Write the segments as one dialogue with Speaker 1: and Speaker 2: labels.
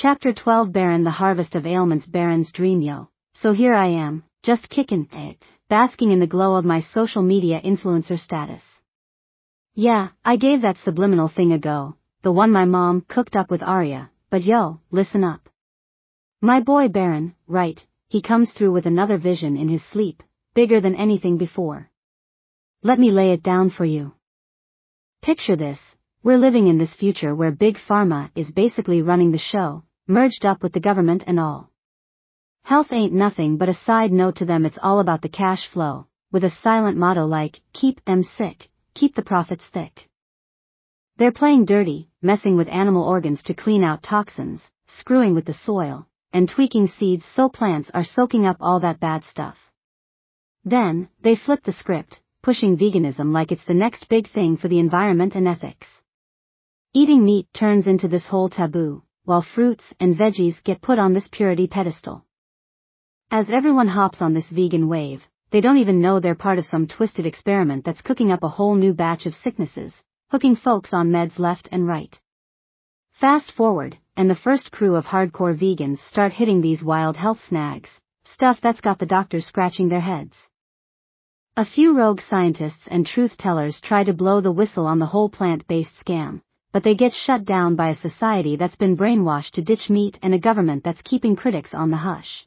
Speaker 1: Chapter 12 Baron, the harvest of ailments. Baron's dream. Yo. So here I am, just kicking it, basking in the glow of my social media influencer status. Yeah, I gave that subliminal thing a go, the one my mom cooked up with Arya, but yo, listen up. My boy Baron, right, he comes through with another vision in his sleep, bigger than anything before. Let me lay it down for you. Picture this, we're living in this future where Big Pharma is basically running the show, merged up with the government and all. Health ain't nothing but a side note to them. It's all about the cash flow, with a silent motto like, keep them sick, keep the profits thick. They're playing dirty, messing with animal organs to clean out toxins, screwing with the soil, and tweaking seeds so plants are soaking up all that bad stuff. Then, they flip the script, pushing veganism like it's the next big thing for the environment and ethics. Eating meat turns into this whole taboo, while fruits and veggies get put on this purity pedestal. As everyone hops on this vegan wave, they don't even know they're part of some twisted experiment that's cooking up a whole new batch of sicknesses, hooking folks on meds left and right. Fast forward, and the first crew of hardcore vegans start hitting these wild health snags, stuff that's got the doctors scratching their heads. A few rogue scientists and truth-tellers try to blow the whistle on the whole plant-based scam, but they get shut down by a society that's been brainwashed to ditch meat and a government that's keeping critics on the hush.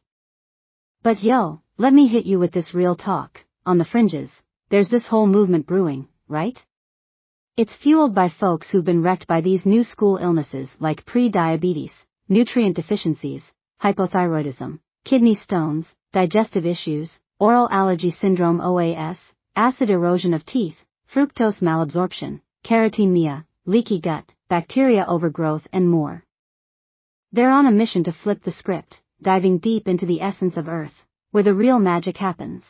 Speaker 1: But yo, let me hit you with this real talk. On the fringes, there's this whole movement brewing, right? It's fueled by folks who've been wrecked by these new school illnesses like pre-diabetes, nutrient deficiencies, hypothyroidism, kidney stones, digestive issues, oral allergy syndrome OAS, acid erosion of teeth, fructose malabsorption, carotenemia, leaky gut, bacteria overgrowth and more. They're on a mission to flip the script, diving deep into the essence of Earth, where the real magic happens.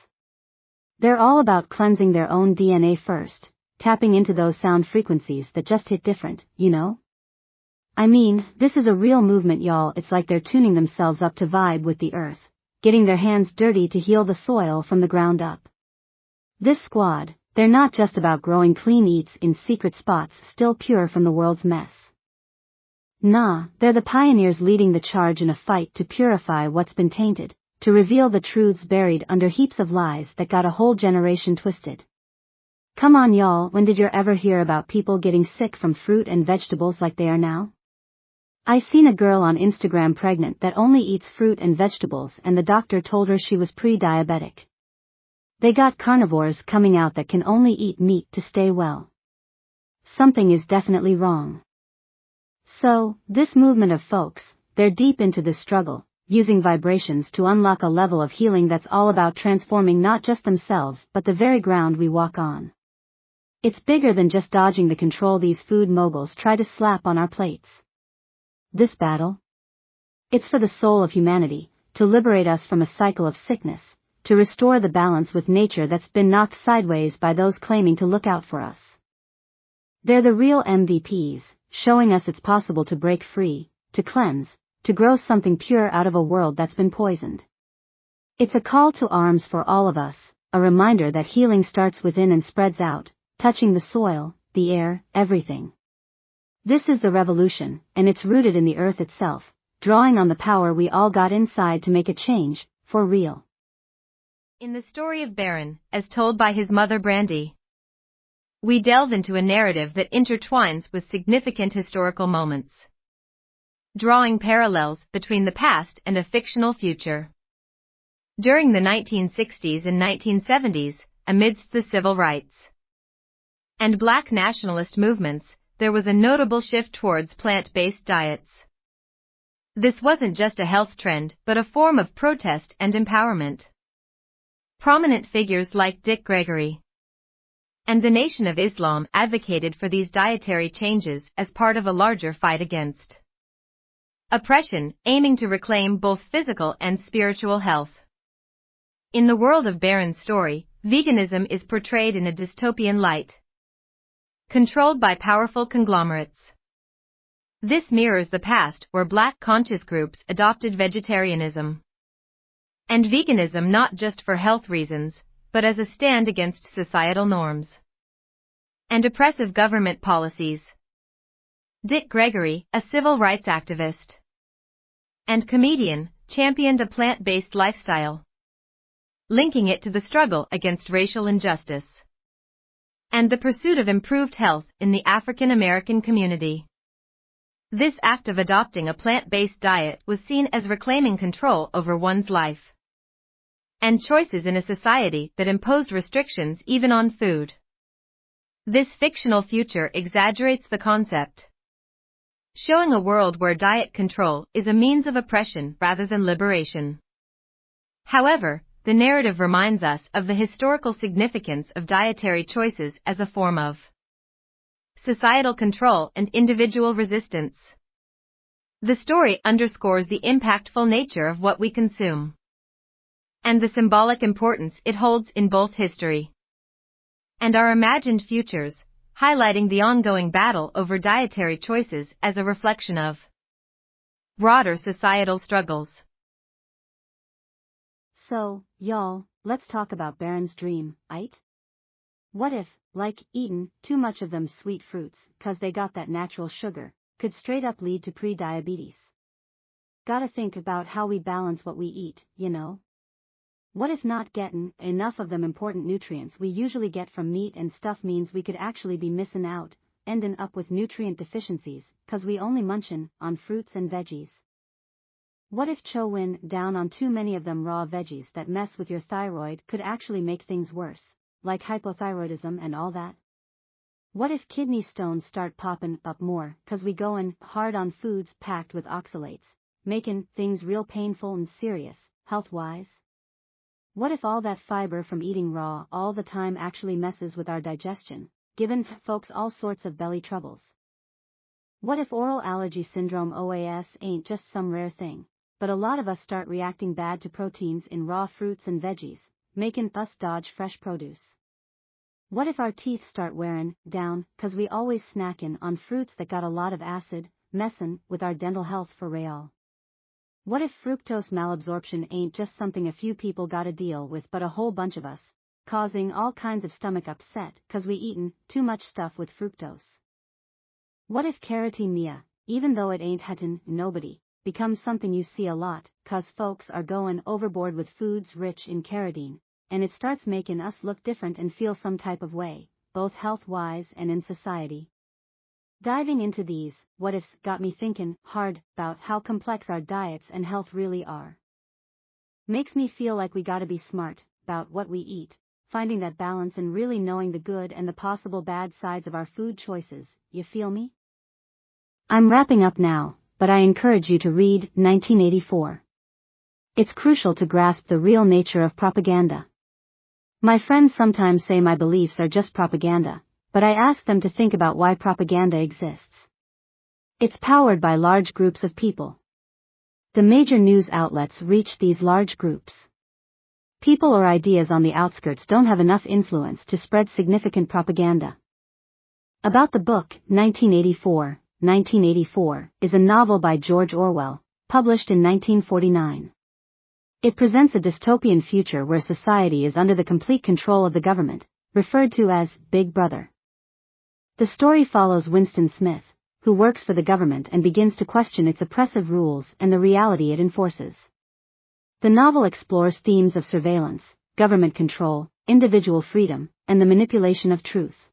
Speaker 1: They're all about cleansing their own DNA first, tapping into those sound frequencies that just hit different, you know? I mean, this is a real movement, y'all. It's like they're tuning themselves up to vibe with the Earth, getting their hands dirty to heal the soil from the ground up. This squad, they're not just about growing clean eats in secret spots still pure from the world's mess. Nah, they're the pioneers leading the charge in a fight to purify what's been tainted, to reveal the truths buried under heaps of lies that got a whole generation twisted. Come on y'all, when did you ever hear about people getting sick from fruit and vegetables like they are now? I seen a girl on Instagram pregnant that only eats fruit and vegetables and the doctor told her she was pre-diabetic. They got carnivores coming out that can only eat meat to stay well. Something is definitely wrong. So, this movement of folks, they're deep into this struggle, using vibrations to unlock a level of healing that's all about transforming not just themselves but the very ground we walk on. It's bigger than just dodging the control these food moguls try to slap on our plates. This battle? It's for the soul of humanity, to liberate us from a cycle of sickness, to restore the balance with nature that's been knocked sideways by those claiming to look out for us. They're the real MVPs, showing us it's possible to break free, to cleanse, to grow something pure out of a world that's been poisoned. It's a call to arms for all of us, a reminder that healing starts within and spreads out, touching the soil, the air, everything. This is the revolution, and it's rooted in the earth itself, drawing on the power we all got inside to make a change, for real.
Speaker 2: In the story of Baron, as told by his mother Brandy, we delve into a narrative that intertwines with significant historical moments, drawing parallels between the past and a fictional future. During the 1960s and 1970s, amidst the civil rights and black nationalist movements, there was a notable shift towards plant-based diets. This wasn't just a health trend, but a form of protest and empowerment. Prominent figures like Dick Gregory and the Nation of Islam advocated for these dietary changes as part of a larger fight against oppression, aiming to reclaim both physical and spiritual health. In the world of Baron's story, veganism is portrayed in a dystopian light, controlled by powerful conglomerates. This mirrors the past where black conscious groups adopted vegetarianism and veganism not just for health reasons, but as a stand against societal norms and oppressive government policies. Dick Gregory, a civil rights activist and comedian, championed a plant-based lifestyle, linking it to the struggle against racial injustice and the pursuit of improved health in the African American community. This act of adopting a plant-based diet was seen as reclaiming control over one's life and choices in a society that imposed restrictions even on food. This fictional future exaggerates the concept, showing a world where diet control is a means of oppression rather than liberation. However, the narrative reminds us of the historical significance of dietary choices as a form of societal control and individual resistance. The story underscores the impactful nature of what we consume and the symbolic importance it holds in both history and our imagined futures, highlighting the ongoing battle over dietary choices as a reflection of broader societal struggles.
Speaker 1: So, y'all, let's talk about Baron's dream, aight? What if, like eatin' too much of them sweet fruits, 'cause they got that natural sugar, could straight up lead to pre-diabetes? Gotta think about how we balance what we eat, you know? What if not gettin' enough of them important nutrients we usually get from meat and stuff means we could actually be missin' out, endin' up with nutrient deficiencies, 'cause we only munchin' on fruits and veggies? What if chowin' down on too many of them raw veggies that mess with your thyroid could actually make things worse, like hypothyroidism and all that? What if kidney stones start poppin' up more 'cause we goin' hard on foods packed with oxalates, making things real painful and serious, health-wise? What if all that fiber from eating raw all the time actually messes with our digestion, giving folks all sorts of belly troubles? What if oral allergy syndrome OAS ain't just some rare thing, but a lot of us start reacting bad to proteins in raw fruits and veggies, making us dodge fresh produce? What if our teeth start wearing down 'cause we always snackin' on fruits that got a lot of acid, messin' with our dental health for real? What if fructose malabsorption ain't just something a few people gotta deal with but a whole bunch of us, causing all kinds of stomach upset 'cause we eatin' too much stuff with fructose? What if keratemia, even though it ain't hittin' nobody, becomes something you see a lot 'cause folks are goin' overboard with foods rich in keratin, and it starts making us look different and feel some type of way, both health-wise and in society? Diving into these what ifs got me thinking hard about how complex our diets and health really are. Makes me feel like we gotta be smart about what we eat, finding that balance and really knowing the good and the possible bad sides of our food choices, you feel me? I'm wrapping up now, but I encourage you to read 1984. It's crucial to grasp the real nature of propaganda. My friends sometimes say my beliefs are just propaganda, but I ask them to think about why propaganda exists. It's powered by large groups of people. The major news outlets reach these large groups. People or ideas on the outskirts don't have enough influence to spread significant propaganda. About the book, 1984. 1984 is a novel by George Orwell, published in 1949. It presents a dystopian future where society is under the complete control of the government, referred to as Big Brother. The story follows Winston Smith, who works for the government and begins to question its oppressive rules and the reality it enforces. The novel explores themes of surveillance, government control, individual freedom, and the manipulation of truth.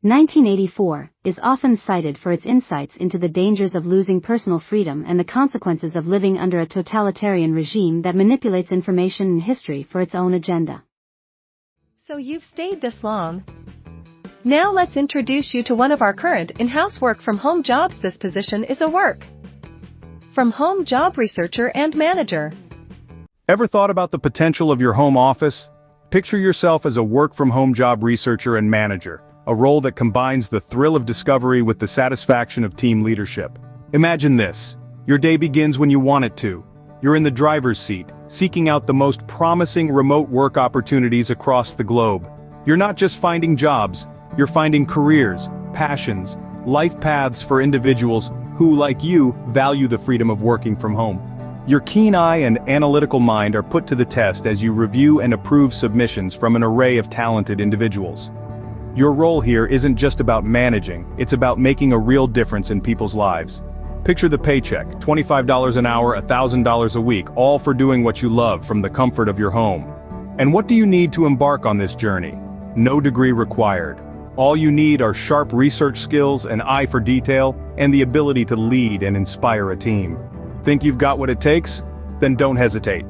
Speaker 1: 1984 is often cited for its insights into the dangers of losing personal freedom and the consequences of living under a totalitarian regime that manipulates information and history for its own agenda.
Speaker 3: So you've stayed this long. Now let's introduce you to one of our current in-house work-from-home jobs. This position is a work-from-home job researcher and manager.
Speaker 4: Ever thought about the potential of your home office? Picture yourself as a work-from-home job researcher and manager, a role that combines the thrill of discovery with the satisfaction of team leadership. Imagine this. Your day begins when you want it to. You're in the driver's seat, seeking out the most promising remote work opportunities across the globe. You're not just finding jobs, you're finding careers, passions, life paths for individuals who, like you, value the freedom of working from home. Your keen eye and analytical mind are put to the test as you review and approve submissions from an array of talented individuals. Your role here isn't just about managing, it's about making a real difference in people's lives. Picture the paycheck, $25 an hour, $1,000 a week, all for doing what you love from the comfort of your home. And what do you need to embark on this journey? No degree required. All you need are sharp research skills, an eye for detail, and the ability to lead and inspire a team. Think you've got what it takes? Then don't hesitate.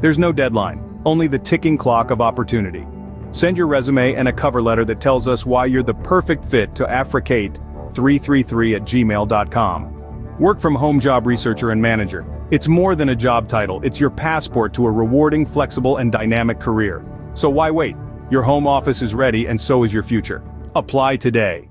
Speaker 4: There's no deadline, only the ticking clock of opportunity. Send your resume and a cover letter that tells us why you're the perfect fit to africate333@gmail.com. Work from home job researcher and manager. It's more than a job title, it's your passport to a rewarding, flexible, and dynamic career. So why wait? Your home office is ready, and so is your future. Apply today.